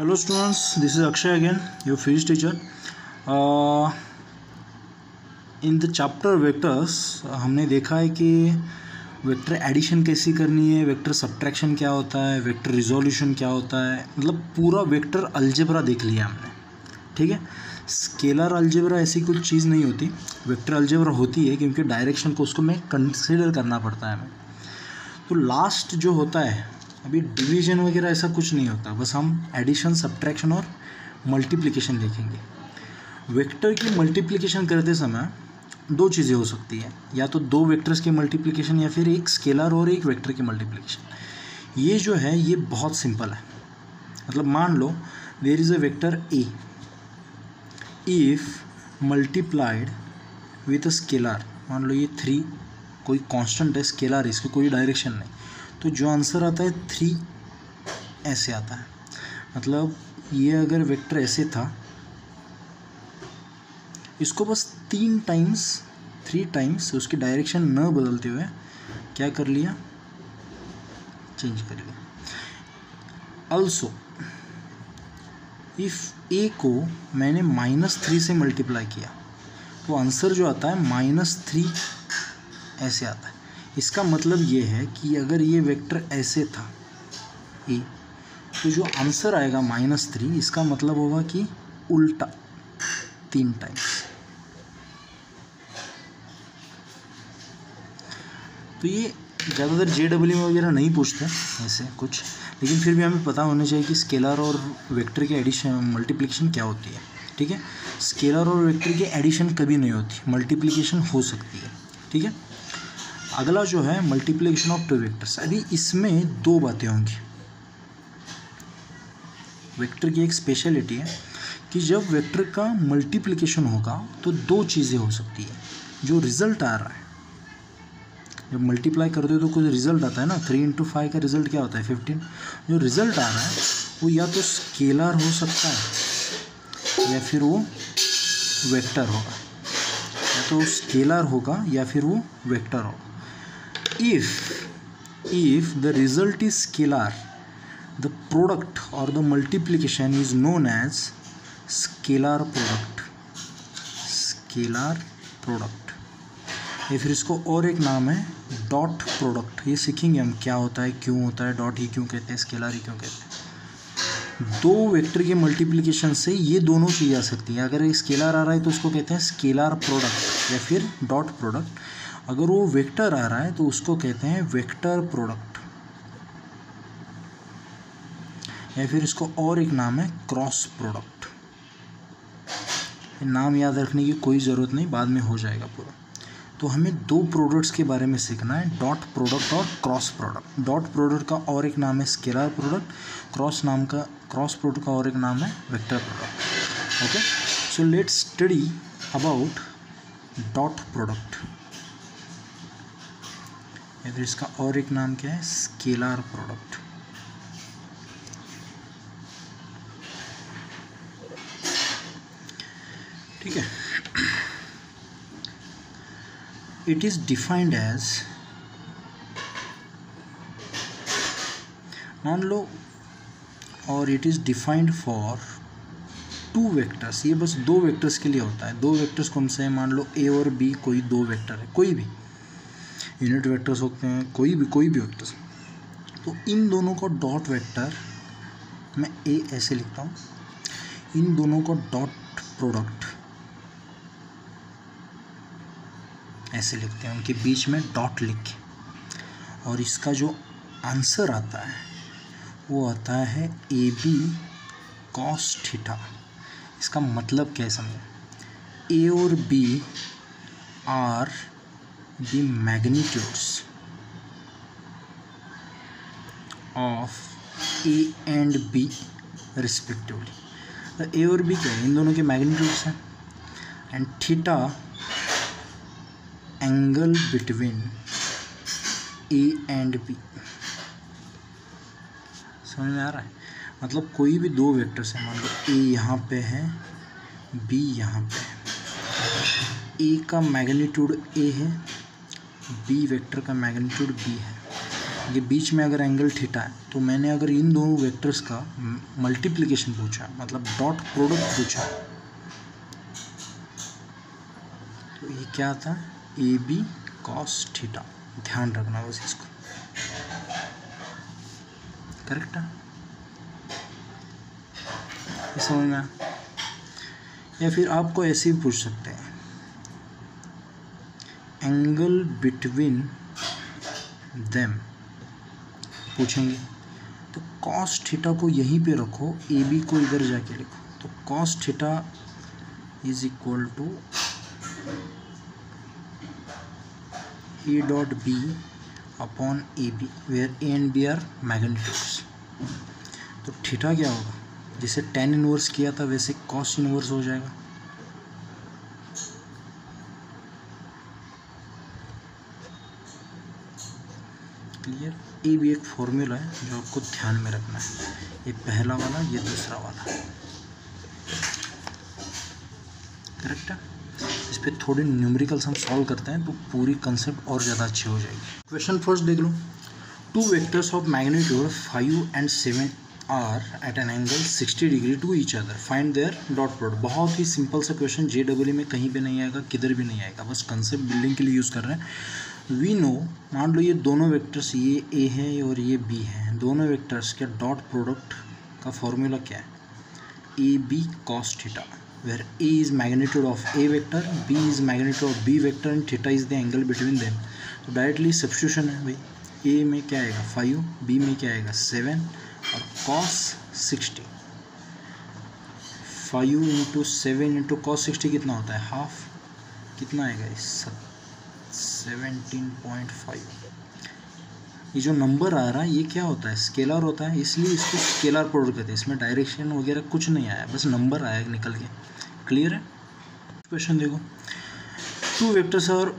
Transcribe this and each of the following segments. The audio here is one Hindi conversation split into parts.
Hello students, this is Akshay again, your physics teacher. In the chapter vectors हमने देखा है कि वेक्टर एडिशन कैसी करनी है, वेक्टर सब्ट्रैक्शन क्या होता है, वेक्टर रिजोल्यूशन क्या होता है, मतलब पूरा वेक्टर अलजेब्रा देख लिया हमने. ठीक है. स्केलर अलजेब्रा ऐसी कुछ चीज़ नहीं होती, वेक्टर अलजेब्रा होती है क्योंकि डायरेक्शन को उसको में कंसिडर करना पड़ता है हमें. तो लास्ट जो होता है अभी डिवीजन वगैरह ऐसा कुछ नहीं होता, बस हम एडिशन सब्ट्रैक्शन और मल्टीप्लिकेशन देखेंगे. वेक्टर की मल्टीप्लिकेशन करते समय दो चीज़ें हो सकती है, या तो दो वेक्टर्स के मल्टीप्लिकेशन या फिर एक स्केलर और एक वेक्टर की मल्टीप्लिकेशन. ये जो है ये बहुत सिंपल है. मतलब मान लो there is a vector A, if multiplied with a scalar, मान लो ये 3 कोई कांस्टेंट है, स्केलर, इसकी कोई डायरेक्शन नहीं, तो जो आंसर आता है 3 ऐसे आता है. मतलब ये अगर वेक्टर ऐसे था, इसको बस 3 टाइम्स उसकी डायरेक्शन न बदलते हुए क्या कर लिया, चेंज कर लिया. ऑल्सो इफ़ ए को मैंने -3 से मल्टीप्लाई किया तो आंसर जो आता है -3 ऐसे आता है. इसका मतलब ये है कि अगर ये वेक्टर ऐसे था ए, तो जो आंसर आएगा -3, इसका मतलब होगा कि उल्टा 3 टाइम्स. तो ये ज़्यादातर JEE वगैरह नहीं पूछते ऐसे कुछ, लेकिन फिर भी हमें पता होना चाहिए कि स्केलर और वेक्टर के एडिशन मल्टीप्लिकेशन क्या होती है. ठीक है. स्केलर और वेक्टर की एडिशन कभी नहीं होती, मल्टीप्लिकेशन हो सकती है. ठीक है. अगला जो है मल्टीप्लिकेशन ऑफ 2 वेक्टर्स. अभी इसमें 2 बातें होंगी. वेक्टर की एक स्पेशलिटी है कि जब वेक्टर का मल्टीप्लिकेशन होगा तो 2 चीज़ें हो सकती है. जो रिजल्ट आ रहा है, जब मल्टीप्लाई करते हो तो कुछ रिजल्ट आता है ना, 3 × 5 का रिजल्ट क्या होता है 15. जो रिजल्ट आ रहा है वो या तो स्केलर हो सकता है या फिर वो वेक्टर होगा, या तो स्केलर होगा या फिर वो वेक्टर होगा. If the result is scalar, the product or the multiplication is known as scalar product. Scalar product. या फिर इसको और एक नाम है डॉट प्रोडक्ट. ये सीखेंगे हम क्या होता है, क्यों होता है, डॉट ही क्यों कहते हैं, स्केलर ही क्यों कहते हैं. 2 वेक्टर के मल्टीप्लिकेशन से ये दोनों चीज़ आ सकती है. अगर स्केलर आ रहा है तो उसको कहते हैं स्केलर प्रोडक्ट या फिर डॉट प्रोडक्ट. अगर वो वेक्टर आ रहा है तो उसको कहते हैं वेक्टर प्रोडक्ट, या फिर इसको और एक नाम है क्रॉस प्रोडक्ट. नाम याद रखने की कोई ज़रूरत नहीं, बाद में हो जाएगा पूरा. तो हमें 2 प्रोडक्ट्स के बारे में सीखना है, डॉट प्रोडक्ट और क्रॉस प्रोडक्ट. डॉट प्रोडक्ट का और एक नाम है स्केलर प्रोडक्ट, क्रॉस प्रोडक्ट का और एक नाम है vector product. Okay. So let's study about dot product. या फिर इसका और एक नाम क्या है, स्केलर प्रोडक्ट. ठीक है. इट इज डिफाइंड एज, मान लो, और it is defined for 2 vectors. ये बस 2 वेक्टर्स के लिए होता है. 2 वेक्टर्स कौन से हैं, मान लो ए और बी, कोई 2 वेक्टर है, कोई भी यूनिट वेक्टर्स होते हैं, कोई भी वेक्टर्स. तो इन दोनों को डॉट वेक्टर, मैं ए ऐसे लिखता हूँ, इन दोनों को डॉट प्रोडक्ट ऐसे लिखते हैं, उनके बीच में डॉट लिख के, और इसका जो आंसर आता है वो आता है AB cos थीटा. इसका मतलब क्या है समझो. ए और B are the magnitudes of A and B respectively. तो A और B क्या है, इन दोनों के मैग्नीट्यूड्स हैं, and theta angle between A and B. समझ में आ रहा है. मतलब कोई भी 2 वेक्टर्स हैं, मान लो A यहाँ पे है, B यहाँ पे है. A का मैग्नीट्यूड A है, बी वेक्टर का मैग्नीट्यूड B है. ये बीच में अगर एंगल थीटा है, तो मैंने अगर इन दोनों वेक्टर्स का मल्टीप्लिकेशन पूछा, मतलब डॉट प्रोडक्ट पूछा, तो ये क्या आता है, ए बी कॉस थीटा। ध्यान रखना बस इसको, करेक्ट है, ये समझ में आया? या फिर आपको ऐसे भी पूछ सकते हैं, एंगल बिटवीन देम पूछेंगे, तो कॉस थीटा को यहीं पे रखो, ए बी को इधर जाके लिखो, तो cos theta is equal to A dot B upon A B, where A and B are magnitudes. तो थीटा क्या होगा, जिसे tan इनवर्स किया था वैसे कॉस इनवर्स हो जाएगा। क्लियर? ये भी एक फॉर्मूला है जो आपको ध्यान में रखना है, ये पहला वाला, ये दूसरा वाला, करेक्ट है? इस पर थोड़े न्यूमेरिकल्स हम सॉल्व करते हैं तो पूरी कंसेप्ट और ज़्यादा अच्छी हो जाएगी। क्वेश्चन फर्स्ट देख लो, two vectors of magnitude 5 and 7 are at an angle 60 degree to each other, find their dot product. बहुत ही सिंपल सा क्वेश्चन, JEE में कहीं पे नहीं आएगा, किधर भी नहीं आएगा, बस कंसेप्ट बिल्डिंग के लिए यूज़ कर रहे हैं। वी नो, मान लो ये दोनों वेक्टर्स, ये ए है और ये बी है, दोनों वेक्टर्स के डॉट प्रोडक्ट का फॉर्मूला क्या है, A B cos theta, where A is magnitude of A vector, B is magnitude of B vector and theta is the angle between them. तो डायरेक्टली सब्स्टिट्यूशन है भाई, ए में क्या आएगा 5, बी में क्या आएगा 7 और cos 60, 5 इंटू 7 इंटू कॉस 60 कितना होता है, हाफ, कितना आएगा इस 17.5। ये जो नंबर आ रहा है ये क्या होता है, स्केलर होता है, इसलिए इसको स्केलर प्रोडक्ट कहते हैं। इसमें डायरेक्शन वगैरह कुछ नहीं आया, बस नंबर आया निकल के। क्लियर है? क्वेश्चन देखो, two vectors are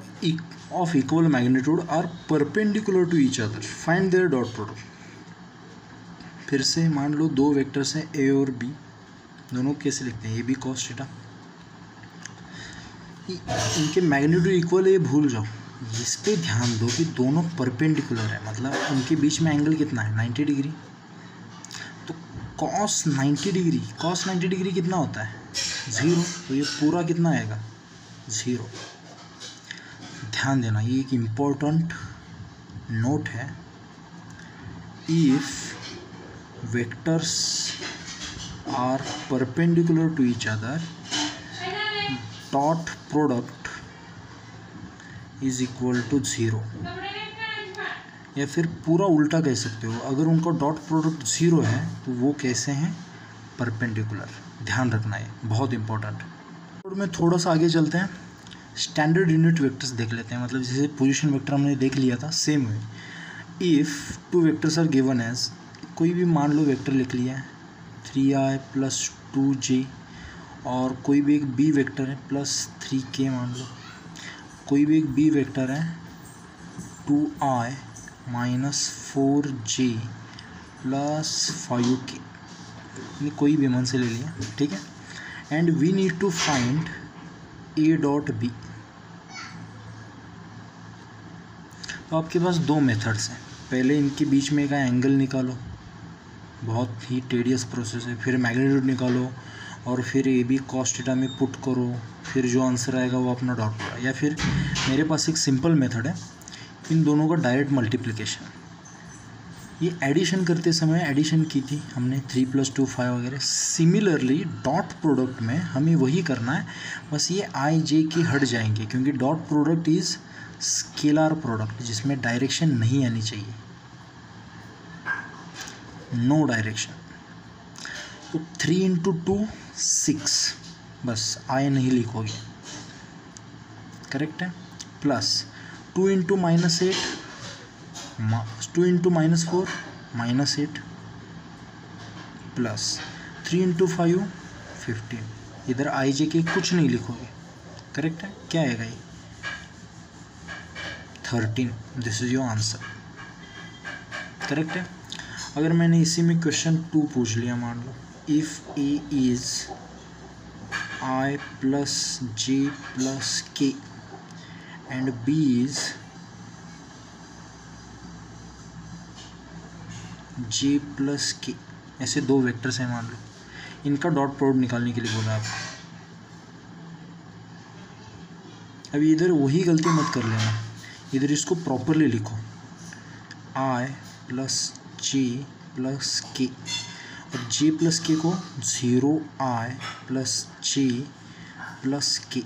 of equal magnitude are perpendicular to each other, find their dot product. फिर से मान लो दो वेक्टर्स हैं ए और बी, दोनों कैसे लिखते हैं, ए बी कॉस थीटा, इनके मैग्नीट्यूड इक्वल है, ये भूल जाओ, इस पे ध्यान दो कि दोनों परपेंडिकुलर है, मतलब उनके बीच में एंगल कितना है 90 डिग्री। तो कॉस 90 डिग्री, कॉस 90 डिग्री कितना होता है 0, तो ये पूरा कितना आएगा 0। ध्यान देना, ये एक इम्पोर्टेंट नोट है, if vectors are perpendicular to each other, dot product is equal to 0। या फिर पूरा उल्टा कह सकते हो, अगर उनका डॉट प्रोडक्ट 0 है तो वो कैसे हैं, परपेंडिकुलर। ध्यान रखना है, बहुत इंपॉर्टेंट। और में थोड़ा सा आगे चलते हैं, स्टैंडर्ड यूनिट वेक्टर्स देख लेते हैं, मतलब जैसे पोजीशन वेक्टर हमने देख लिया था, same way if two vectors are given as, कोई भी मान लो वेक्टर लिख लिया है 3i + 2j, और कोई भी एक बी वेक्टर है +3k, मान लो कोई भी एक बी वेक्टर है 2i - 4j + 5k, कोई भी मन से ले लिया, ठीक है। And we need to find A dot B. तो आपके पास दो मेथड्स हैं, पहले इनके बीच में का एंगल निकालो, बहुत ही टेडियस प्रोसेस है, फिर मैग्नीट्यूड निकालो और फिर ए बी कॉस थीटा में पुट करो, फिर जो आंसर आएगा वो अपना डॉट करो। या फिर मेरे पास एक सिंपल मेथड है, इन दोनों का डायरेक्ट मल्टीप्लिकेशन। ये एडिशन करते समय एडिशन की थी हमने 3 + 2 5 वगैरह। सिमिलरली डॉट प्रोडक्ट में हमें वही करना है, बस ये आई जे की हट जाएंगे, क्योंकि dot product is scalar product जिसमें डायरेक्शन नहीं आनी चाहिए, नो डायरेक्शन। तो 3 × 2 6, बस आई नहीं लिखोगे, करेक्ट है, प्लस 2 × -8, 2 × -4 -8, प्लस 3 × 5 15। इधर आई जे के कुछ नहीं लिखोगे, करेक्ट है। क्या आएगा ये 13, this is your answer, correct है। अगर मैंने इसी में क्वेश्चन 2 पूछ लिया, मान लो if A is i + j + k and b is J plus K, ऐसे दो वेक्टर्स हैं मान लो, इनका डॉट प्रोडक्ट निकालने के लिए बोला आपको। अभी इधर वही गलती मत कर लेना, इधर इसको प्रॉपरली लिखो, आई प्लस जे प्लस के, और जे प्लस के को 0i प्लस जे प्लस के,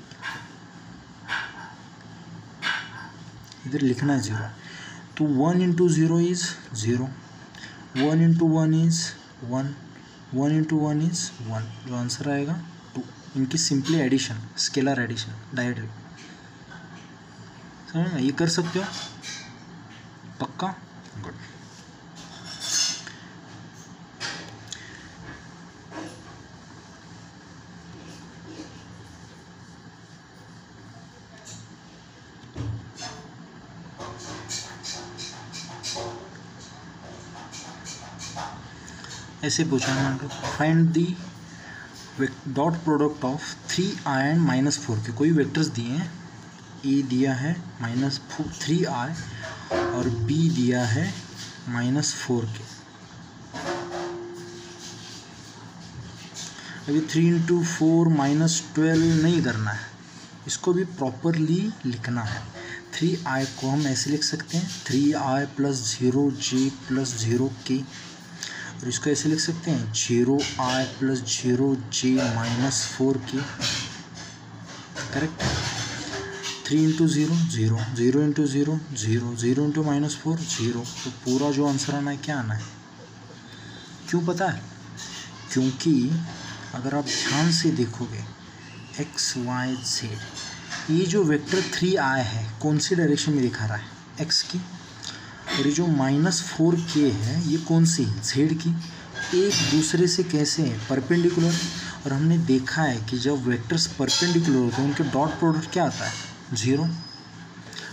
इधर लिखना है 0। तो 1 into 0 is 0, 1 into 1 is 1, 1 into 1 is 1, जो आंसर आएगा 2। इनकी simply addition, scalar addition directly, समझ में? ये कर सकते हो पक्का? गुड। ऐसे पूछा है मान लो, find the dot product of 3i and -4 K. कोई वेक्टर्स दिए हैं, ए दिया है -3i और बी दिया है -4 के। अभी 3 इंटू 4 -12 नहीं करना है, इसको भी प्रॉपरली लिखना है। 3i को हम ऐसे लिख सकते हैं 3i plus 0j plus 0k, और इसको ऐसे लिख सकते हैं 0i plus 0j minus 4k, correct. 3 into 0 0, 0 into 0 0, 0 into -4 0। तो पूरा जो आंसर आना है क्या आना है? क्यों पता है? क्योंकि अगर आप ध्यान से देखोगे x y z, ये जो वेक्टर 3i है कौन सी डायरेक्शन में दिखा रहा है? x की। और ये जो -4k है ये कौन सी है? z की। एक दूसरे से कैसे हैं? परपेंडिकुलर। और हमने देखा है कि जब वेक्टर्स परपेंडिकुलर होते हैं उनके डॉट प्रोडक्ट क्या आता है? 0।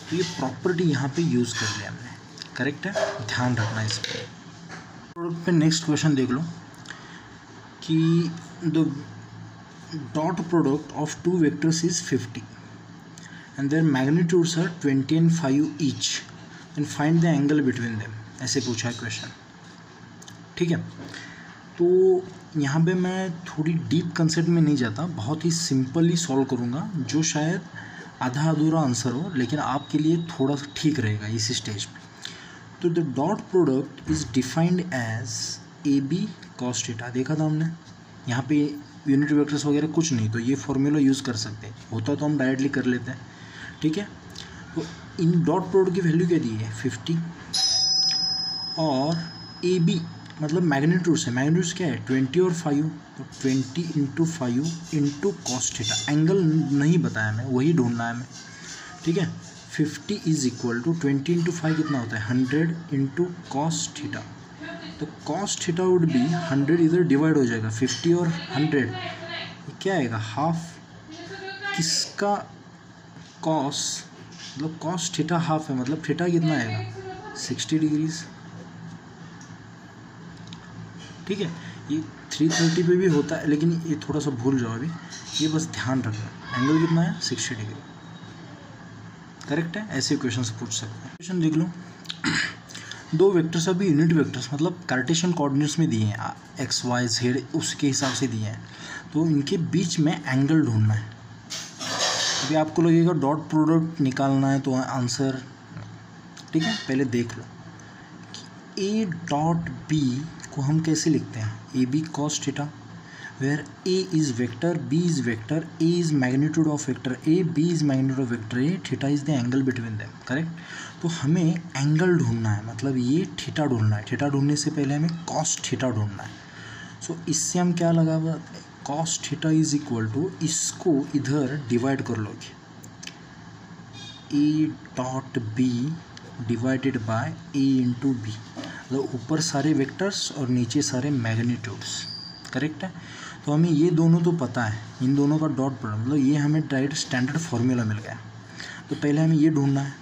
तो ये प्रॉपर्टी यहाँ पे यूज़ कर लिया हमने, करेक्ट है, ध्यान रखना इस पर। प्रोडक्ट पे नेक्स्ट क्वेश्चन देख लो कि the dot product of 2 vectors is 50 and their magnitudes are 20 and 5 each and find the angle between them. ऐसे पूछा है क्वेश्चन, ठीक है। तो यहाँ पे मैं थोड़ी डीप कंसेप्ट में नहीं जाता, बहुत ही सिंपली सॉल्व करूँगा, जो शायद आधा अधूरा आंसर हो लेकिन आपके लिए थोड़ा सा ठीक रहेगा इस स्टेज पे। तो the dot product is defined as A B cos theta. देखा था हमने, यहाँ पे यूनिट वेक्टर्स वगैरह कुछ नहीं, तो ये फॉर्मूला यूज़ कर सकते हैं, होता तो हम डायरेक्टली कर लेते हैं, ठीक है। तो इन डॉट प्रोडक्ट की वैल्यू क्या दी है? 50, और ए बी मतलब मैग्नीट्यूड्स है, मैग्नीट्यूड्स क्या है? 20 और 5, तो 20 into 5 into cos theta. Angle नहीं बताया मैं, वही ढूंढना है हमें, ठीक है। 50 इज इक्वल टू 20 इंटू 5 कितना होता है? 100 इंटू कॉस थीटा। तो कॉस थीटा वुड बी 100, इधर डिवाइड हो जाएगा 50 और 100, क्या आएगा? हाफ। किसका कॉस? मतलब कॉस थीटा हाफ है, मतलब थीटा कितना आएगा? 60 डिग्रीज, ठीक है। ये 330 पे भी होता है, लेकिन ये थोड़ा सा भूल जाओ अभी, ये बस ध्यान रखना। एंगल कितना है? 60 डिग्री, करेक्ट है। ऐसे क्वेश्चन से पूछ सकते हैं। क्वेश्चन देख लो, दो वेक्टर्स अभी यूनिट वेक्टर्स मतलब कार्टेशियन कोऑर्डिनेट्स में दिए हैं, एक्स वाई जेड उसके हिसाब से दिए हैं, तो इनके बीच में एंगल ढूंढना है। अभी आपको लगेगा डॉट प्रोडक्ट निकालना है तो आंसर, ठीक है। पहले देख लो कि ए डॉट बी को हम कैसे लिखते हैं? A B cos theta, where A is vector, B is vector, A is magnitude of vector A, B is magnitude of vector A, theta is the angle between them, correct. तो हमें एंगल ढूंढना है, मतलब ये थीटा ढूंढना है। थीटा ढूंढने से पहले हमें कॉस थीटा ढूंढना है। सो इससे हम क्या लगा, cos theta is equal to, इसको इधर डिवाइड कर लोगे, A dot B divided by A into B, मतलब ऊपर सारे वेक्टर्स और नीचे सारे मैग्नीट्यूड्स, करेक्ट है। तो हमें ये दोनों तो पता है, इन दोनों का डॉट प्रोडक्ट, मतलब ये हमें डायरेक्ट स्टैंडर्ड फार्मूला मिल गया। तो पहले हमें ये ढूंढना है,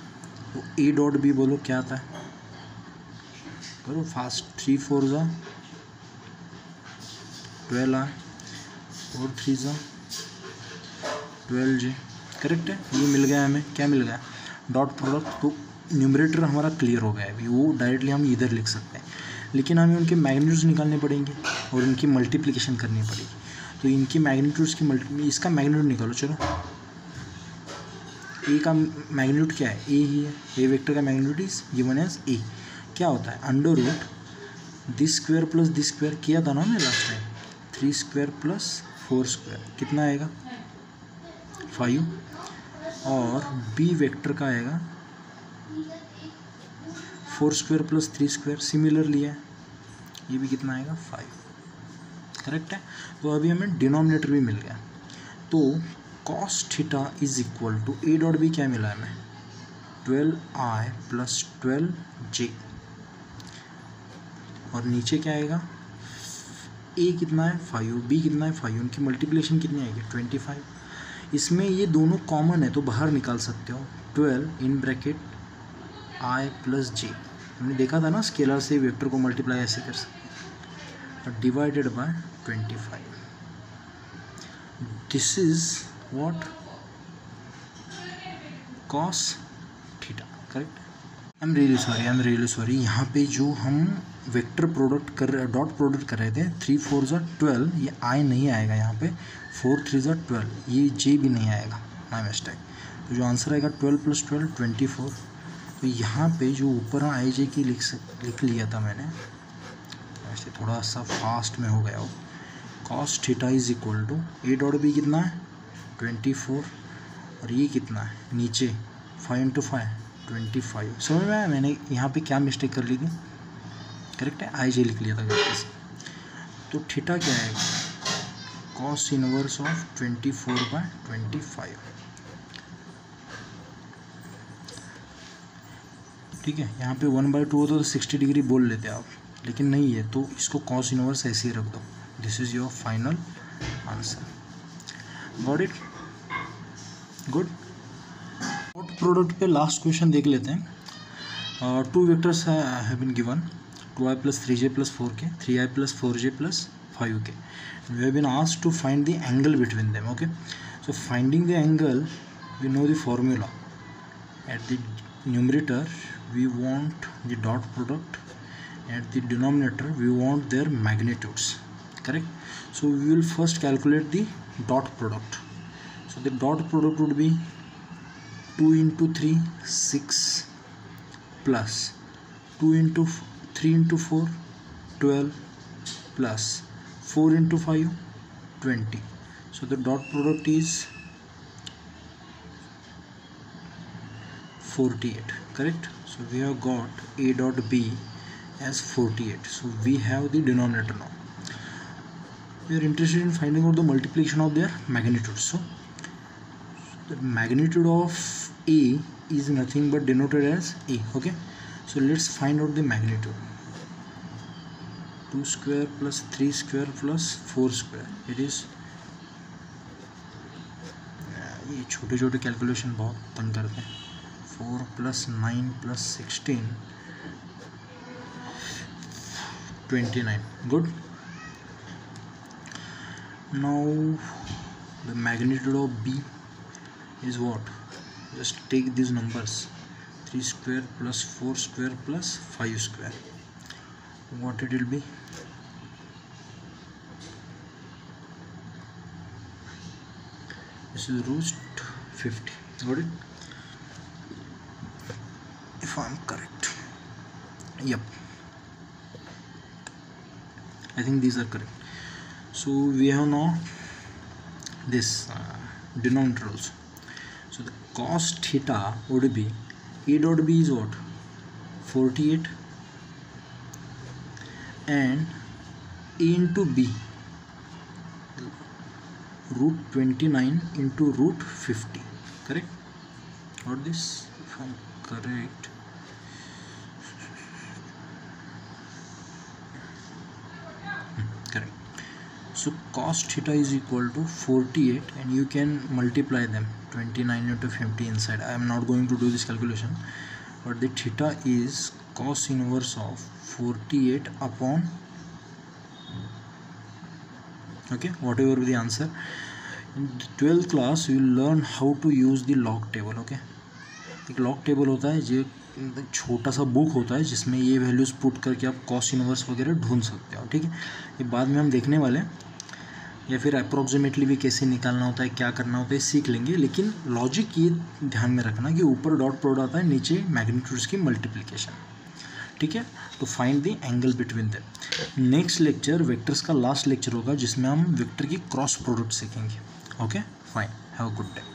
तो ए डॉट बी बोलो क्या आता है? करो फास्ट, 3 4 जा 12 और 3 जा 12 जी, करेक्ट है। ये मिल गया हमें, क्या मिल गया? Dot product. तो न्यूमरेटर हमारा क्लियर हो गया है अभी, वो डायरेक्टली हम इधर लिख सकते हैं। लेकिन हमें उनके मैग्नीट्यूड्स निकालने पड़ेंगे और इनकी मल्टीप्लिकेशन करनी पड़ेगी। तो इनकी मैग्नीट्यूड्स की इसका मैग्नीट्यूड निकालो। चलो, ए का मैग्नीट्यूड क्या है? ए ही है। ए वेक्टर का magnitude is given as A. क्या होता है? Under root this square plus this square किया था ना हमने last time, 3 square plus 4 square कितना आएगा? 5। और बी वेक्टर का आएगा 4 स्क्वायर प्लस 3 स्क्वायर, सिमिलरली है, ये भी कितना आएगा? 5। करेक्ट है। तो अभी हमें डिनोमिनेटर भी मिल गया। तो cos theta is equal to A dot B क्या मिला है हमें? 12i plus 12j। और नीचे क्या आएगा? ए कितना है? 5, बी कितना है? 5। उनकी मल्टीप्लिकेशन कितनी आएगी? 25। इसमें ये दोनों कॉमन है तो बाहर निकाल सकते हो। 12 in bracket i plus j। हमने देखा था ना, स्केलर से वेक्टर को मल्टीप्लाई ऐसे कर सकते हैं, divided by 25। This is what? Cos theta. Correct. I am really sorry. यहाँ पे जो हम वेक्टर प्रोडक्ट डॉट प्रोडक्ट कर रहे थे, 3 4 12, ये आई नहीं आएगा यहाँ पे। 4 3 12, ये जे भी नहीं आएगा, माई मिस्टेक। तो जो आंसर आएगा 12 प्लस 12 24। तो यहाँ पे जो ऊपर आई जे की लिख लिया था मैंने, ऐसे थोड़ा सा फास्ट में हो गया हो। Cos theta is equal to A dot B कितना है? 24। और ये कितना है नीचे? 5 × 5 25। समझ में आया मैंने यहाँ पे क्या मिस्टेक कर ली थी? करेक्ट है, आई जे लिख लिया था गलती से। तो थीटा क्या है? Cos inverse of 24/25। ठीक है। यहाँ पे 1/2 होता तो 60 डिग्री बोल लेते आप, लेकिन नहीं है तो इसको कॉस इनवर्स ऐसे ही रख दो। This is your final answer. Got it? Good. Dot product पे लास्ट क्वेश्चन देख लेते हैं। 2 vectors have been given, 2i plus 3j plus 4k, 3i plus 4j plus 5k. We have been asked to find the angle between them. Okay, so finding the angle, we know the formula. At the numerator we want the dot product, at the denominator we want their magnitudes. Correct. So we will first calculate the dot product. So the dot product would be 2 × 3 6 plus 2 × 3 × 4 12 plus 4 × 5 20. So the dot product is 48. Correct. So we have got a dot b as 48. So we have the denominator now. We are interested in finding out the multiplication of their magnitudes. So the magnitude of a is nothing but denoted as a. Okay, so let's find out the magnitude. 2 square plus 3 square plus 4 square, it is, ये छोटे छोटे कैलकुलेशन बहुत तंग करते हैं। 4 + 9 + 16 29. Good. Now the magnitude of b is what? Just take these numbers, 3 square plus 4 square plus 5 square. What it will be? This is root 50. Got it? If I am correct. Yep, I think these are correct. So we have now this denominator also. So the cos theta would be, a dot b is what? 48, and a into b root 29 into root 50. Correct? Or this, if I'm correct, correct. So cos theta is equal to 48, and you can multiply them, 29 into 50 inside. I am not going to do this calculation, but the theta is cos inverse of 48 upon, okay, whatever the answer. In 12th class you will learn how to use the log table. Okay, एक log table होता है जो छोटा सा बुक होता है जिसमें ये वैल्यूज़ पुट करके आप कॉस इनवर्स वगैरह ढूंढ सकते हो, ठीक है। ये बाद में हम देखने वाले हैं, या फिर अप्रॉक्सीमेटली भी कैसे निकालना होता है, क्या करना होता है सीख लेंगे। लेकिन लॉजिक ये ध्यान में रखना कि ऊपर डॉट प्रोडक्ट आता है, नीचे मैग्नीट्यूड्स की मल्टीप्लिकेशन, ठीक है। तो find the angle between them. Next lecture vectors का लास्ट लेक्चर होगा जिसमें हम वेक्टर की क्रॉस प्रोडक्ट सीखेंगे। Okay fine, have a good day.